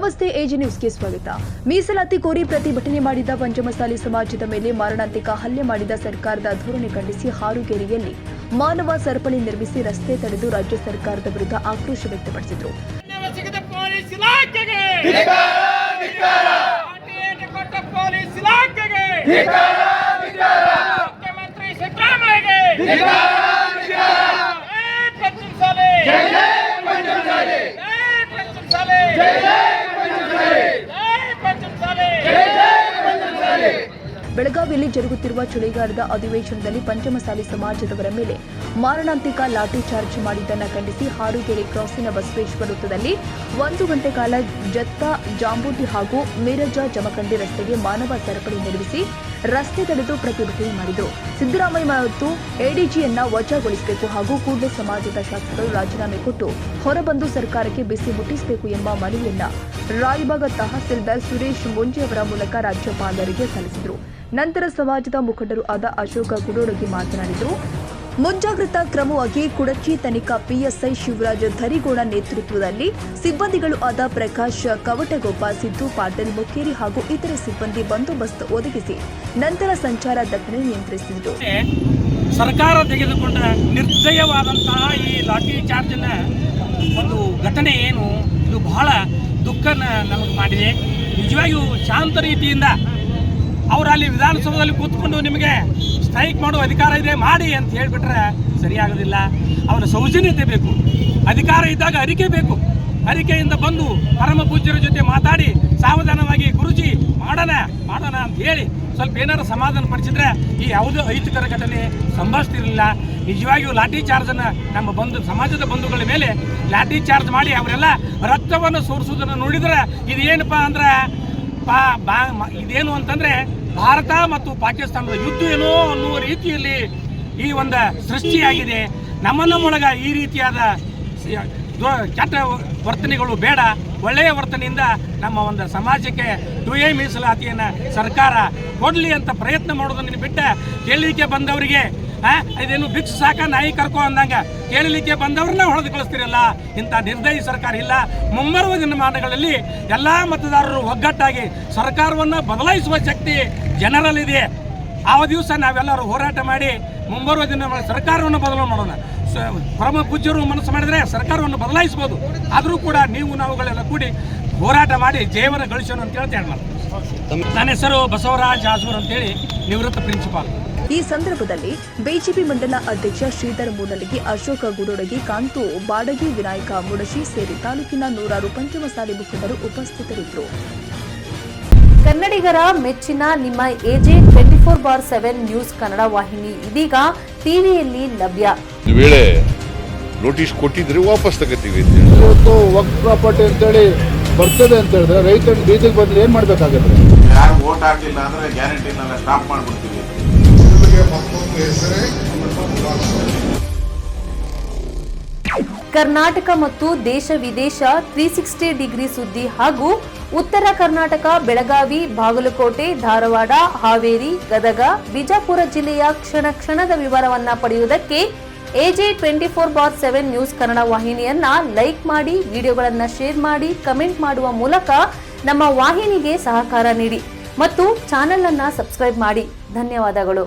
ನಮಸ್ತೆ ಎಜಿ ನ್ಯೂಸ್ಗೆ ಸ್ವಾಗತ. ಮೀಸಲಾತಿ ಕೋರಿ ಪ್ರತಿಭಟನೆ ಮಾಡಿದ ಪಂಚಮಸಾಲಿ ಸಮಾಜದ ಮೇಲೆ ಮಾರಣಾಂತಿಕ ಹಲ್ಲೆ ಮಾಡಿದ ಸರ್ಕಾರದ ಧೋರಣೆ ಖಂಡಿಸಿ ಹಾರುಗೇರಿಯಲ್ಲಿ ಮಾನವ ಸರಪಳಿ ನಿರ್ಮಿಸಿ ರಸ್ತೆ ತಡೆದು ರಾಜ್ಯ ಸರ್ಕಾರದ ವಿರುದ್ಧ ಆಕ್ರೋಶ ವ್ಯಕ್ತಪಡಿಸಿದರು. ಬೆಳಗಾವಿಯಲ್ಲಿ ಜರುಗುತ್ತಿರುವ ಚಳಿಗಾಲದ ಅಧಿವೇಶನದಲ್ಲಿ ಪಂಚಮಸಾಲಿ ಸಮಾಜದವರ ಮೇಲೆ ಮಾರಣಾಂತಿಕ ಲಾಠಿ ಚಾರ್ಜ್ ಮಾಡಿದ್ದನ್ನು ಖಂಡಿಸಿ ಹಾರುಗೇರಿ ಕ್ರಾಸಿನ ಬಸವೇಶ್ವರ ವೃತ್ತದಲ್ಲಿ 1 ಗಂಟೆ ಕಾಲ ಜತ್ತ ಜಾಂಬೂಟಿ ಹಾಗೂ ಮೀರಜ ಜಮಖಂಡಿ ರಸ್ತೆಗೆ ಮಾನವ ಸರಪಳಿ ನಿರ್ಮಿಸಿ ರಸ್ತೆ ತಡೆದು ಪ್ರತಿಭಟನೆ ಮಾಡಿದರು. ಸಿದ್ದರಾಮಯ್ಯ ಮತ್ತು ಎಡಿಜಿಯನ್ನ ವಜಾಗೊಳಿಸಬೇಕು ಹಾಗೂ ಕೂಡಲೇ ಸಮಾಜದ ಶಾಸಕರು ರಾಜೀನಾಮೆ ಕೊಟ್ಟು ಹೊರಬಂದು ಸರ್ಕಾರಕ್ಕೆ ಬಿಸಿ ಮುಟ್ಟಿಸಬೇಕು ಎಂಬ ಮನವಿಯನ್ನ ರಾಯಬಾಗ ತಹಸೀಲ್ದಾರ್ ಸುರೇಶ್ ಮುಂಜೆ ಅವರ ಮೂಲಕ ರಾಜ್ಯಪಾಲರಿಗೆ ಸಲ್ಲಿಸಿದರು. ನಂತರ ಸಮಾಜದ ಮುಖಂಡರು ಆದ ಅಶೋಕ ಗುಡೋಡಗಿ ಮಾತನಾಡಿದರು. ಮುಂಜಾಗ್ರತಾ ಕ್ರಮವಾಗಿ ಕುಡಚಿ ತನಿಖಾ ಪಿಎಸ್ಐ ಶಿವರಾಜ್ ಧರಿಗೋಣ ನೇತೃತ್ವದಲ್ಲಿ ಸಿಬ್ಬಂದಿಗಳು ಆದ ಪ್ರಕಾಶ್ ಕವಟಗೊಬ್ಬ, ಸಿದ್ದು ಪಾಟೀಲ್, ಮುಖೇರಿ ಹಾಗೂ ಇತರೆ ಸಿಬ್ಬಂದಿ ಬಂದೋಬಸ್ತ್ ಒದಗಿಸಿ ನಂತರ ಸಂಚಾರ ದಟ್ಟಣೆ ನಿಯಂತ್ರಿಸಿದರು. ಸರ್ಕಾರ ತೆಗೆದುಕೊಂಡ ನಿರ್ದಯವಾದಂತಹ ಈ ಲಾಠಿ ಚಾರ್ಜ್ನ ಒಂದು ಘಟನೆ ಏನು, ಇದು ಬಹಳ ದುಃಖನ ನಮಗೆ ಮಾಡಿದೆ. ನಿಜವಾಗಿಯೂ ಶಾಂತ ರೀತಿಯಿಂದ ಅವರು ಅಲ್ಲಿ ವಿಧಾನಸೌಧದಲ್ಲಿ ಕೂತ್ಕೊಂಡು ನಿಮಗೆ ಸ್ಟ್ರೈಕ್ ಮಾಡುವ ಅಧಿಕಾರ ಇದೆ ಮಾಡಿ ಅಂತ ಹೇಳಿಬಿಟ್ರೆ ಸರಿಯಾಗೋದಿಲ್ಲ. ಅವರ ಸೌಜನ್ಯತೆ ಬೇಕು, ಅಧಿಕಾರ ಇದ್ದಾಗ ಅರಿಕೆ ಬೇಕು. ಅರಿಕೆಯಿಂದ ಬಂದು ಪರಮ ಪೂಜ್ಯರ ಜೊತೆ ಮಾತಾಡಿ ಸಾವಧಾನವಾಗಿ ಗುರುಜಿ ಮಾಡೋಣ ಅಂತ ಹೇಳಿ ಸ್ವಲ್ಪ ಏನಾರು ಸಮಾಧಾನ ಪಡಿಸಿದ್ರೆ ಈ ಯಾವುದೇ ಅಹಿತಕರ ಘಟನೆ ಸಂಭವಿಸ್ತಿರಲಿಲ್ಲ. ನಿಜವಾಗಿಯೂ ಲಾಠಿ ಚಾರ್ಜನ್ನು ನಮ್ಮ ಸಮಾಜದ ಬಂಧುಗಳ ಮೇಲೆ ಲಾಠಿ ಚಾರ್ಜ್ ಮಾಡಿ ಅವರೆಲ್ಲ ರಕ್ತವನ್ನು ಸೋರಿಸೋದನ್ನು ನೋಡಿದ್ರೆ ಇದೇನಪ್ಪ ಅಂದ್ರೆ ಇದೇನು ಅಂತಂದ್ರೆ ಭಾರತ ಮತ್ತು ಪಾಕಿಸ್ತಾನದ ಯುದ್ಧ ಏನೋ ಅನ್ನುವ ರೀತಿಯಲ್ಲಿ ಈ ಒಂದು ಸೃಷ್ಟಿಯಾಗಿದೆ. ನಮ್ಮೊಳಗ ಈ ರೀತಿಯಾದ ಕೆಟ್ಟ ವರ್ತನೆಗಳು ಬೇಡ. ಒಳ್ಳೆಯ ವರ್ತನೆಯಿಂದ ನಮ್ಮ ಒಂದು ಸಮಾಜಕ್ಕೆ 2A ಮೀಸಲಾತಿಯನ್ನು ಸರ್ಕಾರ ಕೊಡಲಿ ಅಂತ ಪ್ರಯತ್ನ ಮಾಡೋದನ್ನು ಬಿಟ್ಟು ಕೇಳಲಿಕ್ಕೆ ಬಂದವರಿಗೆ ಇದೇನು ಭಿಕ್ಷು ಸಾಕ ನಾಯಿ ಕರ್ಕೋ ಅಂದಂಗ ಕೇಳಲಿಕ್ಕೆ ಬಂದವ್ರನ್ನ ಹೊಡೆದು ಕಳಿಸ್ತಿರಲ್ಲ. ಇಂಥ ನಿರ್ದಯಿ ಸರ್ಕಾರ ಇಲ್ಲ. ಮುಂಬರುವ ದಿನಮಾನಗಳಲ್ಲಿ ಎಲ್ಲ ಮತದಾರರು ಒಗ್ಗಟ್ಟಾಗಿ ಸರ್ಕಾರವನ್ನು ಬದಲಾಯಿಸುವ ಶಕ್ತಿ ಜನರಲ್ಲಿದೆ. ಆ ದಿವಸ ನಾವೆಲ್ಲರೂ ಹೋರಾಟ ಮಾಡಿ ಮುಂಬರುವ ದಿನ ಸರ್ಕಾರವನ್ನು ಬದಲಾವಣೆ ಮಾಡೋಣ. ಪರಮ ಪೂಜ್ಯರು ಮನಸ್ಸು ಮಾಡಿದರೆ ಸರ್ಕಾರವನ್ನು ಬದಲಾಯಿಸಬಹುದು. ಆದರೂ ಕೂಡ ನೀವು ನಾವುಗಳೆಲ್ಲ ಕೂಡಿ ಹೋರಾಟ ಮಾಡಿ ಜೀವನ ಗಳಿಸೋಣ ಅಂತ ಹೇಳಿ ನನ್ನ ಹೆಸರು ಬಸವರಾಜ್ ಆಜೂರ್ ಅಂತೇಳಿ, ನಿವೃತ್ತ ಪ್ರಿನ್ಸಿಪಾಲ್. ಈ ಸಂದರ್ಭದಲ್ಲಿ ಬಿಜೆಪಿ ಮಂಡಲ ಅಧ್ಯಕ್ಷ ಶ್ರೀಧರ್ ಮೂಡಲಗಿ, ಅಶೋಕ ಗುಡೋಡಗಿ, ಕಾಂತು ಬಾಡಗಿ, ವಿನಾಯಕ ಮುಡಶಿ ಸೇರಿ ತಾಲೂಕಿನ ನೂರಾರು ಪಂಚಮಸಾಲಿ ಮುಖಂಡರು ಉಪಸ್ಥಿತರಿದ್ದರು. ಕನ್ನಡಿಗರ ಮೆಚ್ಚಿನ ನಿಮ್ಮ ಎಜೆ 24/7 ನ್ಯೂಸ್ ಕನ್ನಡ ವಾಹಿನಿ ಇದೀಗ ಟಿವಿಯಲ್ಲಿ ಲಭ್ಯ. ವೇಳೆ ನೋಟಿಸ್ ಕೊಟ್ಟಿದ್ರೆ ವಾಪಸ್ ತಗೋತೀವಿ. ಇವತ್ತು ವಕ್ಫ್ ಪ್ರಾಪರ್ಟಿ ಅಂತೇಳಿ ಬರ್ತದೆ ಅಂತ ಹೇಳಿದ್ರೆ ರೈತರು ಬೀದಿಗೆ ಬಂದ್ರೆ ಏನ್ ಮಾಡ್ಬೇಕಾಗುತ್ತೆ? ಯಾರು ವೋಟ್ ಹಾಕಿಲ್ಲ ಅಂದ್ರೆ ಗ್ಯಾರಂಟಿನೆಲ್ಲ ಸ್ಟಾಪ್ ಮಾಡ್ಬಿಡ್ತೀವಿ. ಕರ್ನಾಟಕ ಮತ್ತು ದೇಶ ವಿದೇಶ 360 ಡಿಗ್ರಿ ಸುದ್ದಿ ಹಾಗೂ ಉತ್ತರ ಕರ್ನಾಟಕ, ಬೆಳಗಾವಿ, ಬಾಗಲಕೋಟೆ, ಧಾರವಾಡ, ಹಾವೇರಿ, ಗದಗ, ಬಿಜಾಪುರ ಜಿಲ್ಲೆಯ ಕ್ಷಣದ ವಿವರವನ್ನ ಪಡೆಯುವುದಕ್ಕೆ ಎಜೆ 24/7 ನ್ಯೂಸ್ ಕನ್ನಡ ವಾಹಿನಿಯನ್ನ ಲೈಕ್ ಮಾಡಿ, ವಿಡಿಯೋಗಳನ್ನ ಶೇರ್ ಮಾಡಿ, ಕಮೆಂಟ್ ಮಾಡುವ ಮೂಲಕ ನಮ್ಮ ವಾಹಿನಿಗೆ ಸಹಕಾರ ನೀಡಿ ಮತ್ತು ಚಾನೆಲ್ ಅನ್ನ ಸಬ್ಸ್ಕ್ರೈಬ್ ಮಾಡಿ. ಧನ್ಯವಾದಗಳು.